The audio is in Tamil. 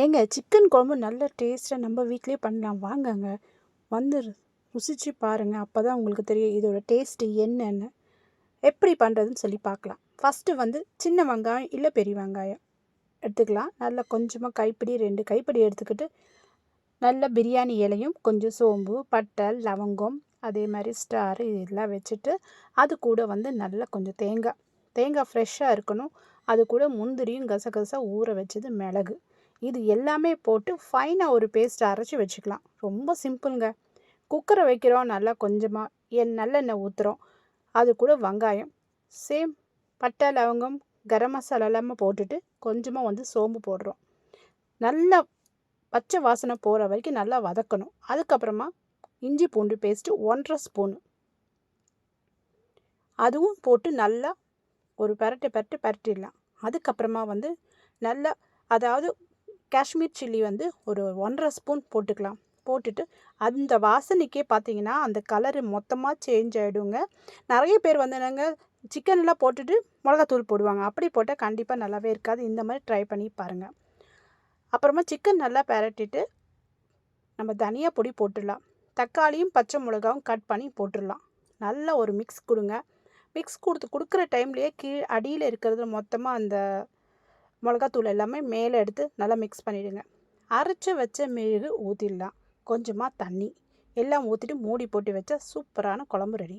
ஏங்க சிக்கன் குழம்பு நல்ல டேஸ்ட்டாக நம்ம வீட்டிலே பண்ணலாம் வாங்கங்க. வந்து ருசிச்சு பாருங்கள். அப்போ தான் உங்களுக்கு தெரியும் இதோட டேஸ்ட்டு என்னென்னு எப்படி பண்ணுறதுன்னு சொல்லி பார்க்கலாம். ஃபஸ்ட்டு வந்து சின்ன வெங்காயம் இல்லை பெரிய வெங்காயம் எடுத்துக்கலாம். நல்லா கொஞ்சமாக கைப்பிடி 2 கைப்பிடி எடுத்துக்கிட்டு நல்ல பிரியாணி இலையும் கொஞ்சம் சோம்பு பட்டை லவங்கம் அதே மாதிரி ஸ்டார் இதெல்லாம் வச்சுட்டு அது கூட வந்து நல்லா கொஞ்சம் தேங்காய் ஃப்ரெஷ்ஷாக இருக்கணும். அது கூட முந்திரியும் கசகசா ஊற வச்சது மிளகு இது எல்லாமே போட்டு ஃபைனாக ஒரு பேஸ்ட் அரைச்சி வச்சுக்கலாம். ரொம்ப சிம்பிளுங்க. குக்கரை வைக்கிறோம், நல்லா கொஞ்சமாக நல்லெண்ணெய் ஊற்றுறோம். அது கூட வெங்காயம் சேம் பட்டை லவங்கம் கரம் மசாலா எல்லாமே போட்டுட்டு கொஞ்சமாக வந்து சோம்பு போடுறோம். நல்லா பச்சை வாசனை போகிற வரைக்கும் நல்லா வதக்கணும். அதுக்கப்புறமா இஞ்சி பூண்டு பேஸ்ட்டு 1.5 ஸ்பூனு அதுவும் போட்டு நல்லா ஒரு பரட்டிடலாம். அதுக்கப்புறமா வந்து நல்லா அதாவது காஷ்மீர் சில்லி வந்து ஒரு 1.5 ஸ்பூன் போட்டுக்கலாம். போட்டுட்டு அந்த வாசனைக்கே பார்த்தீங்கன்னா அந்த கலரு மொத்தமாக சேஞ்ச் ஆகிடுங்க. நிறைய பேர் வந்து என்னங்க சிக்கன்லாம் போட்டுட்டு மிளகாத்தூள் போடுவாங்க. அப்படி போட்டால் கண்டிப்பாக நல்லாவே இருக்காது. இந்த மாதிரி ட்ரை பண்ணி பாருங்கள். அப்புறமா சிக்கன் நல்லா பரட்டிட்டு நம்ம தனியா பொடி போட்டுடலாம். தக்காளியும் பச்சை மிளகாவும் கட் பண்ணி போட்டுடலாம். நல்லா ஒரு மிக்ஸ் கொடுங்க. மிக்ஸ் கொடுக்குற டைம்லேயே அடியில் இருக்கிறது மொத்தமாக அந்த மிளகாத்தூள் எல்லாமே மேலே எடுத்து நல்லா மிக்ஸ் பண்ணிவிடுங்க. அரைச்சி வச்ச மிளகு ஊற்றிடலாம். கொஞ்சமாக தண்ணி எல்லாம் ஊற்றிட்டு மூடி போட்டு வச்சா சூப்பரான குழம்பு ரெடி.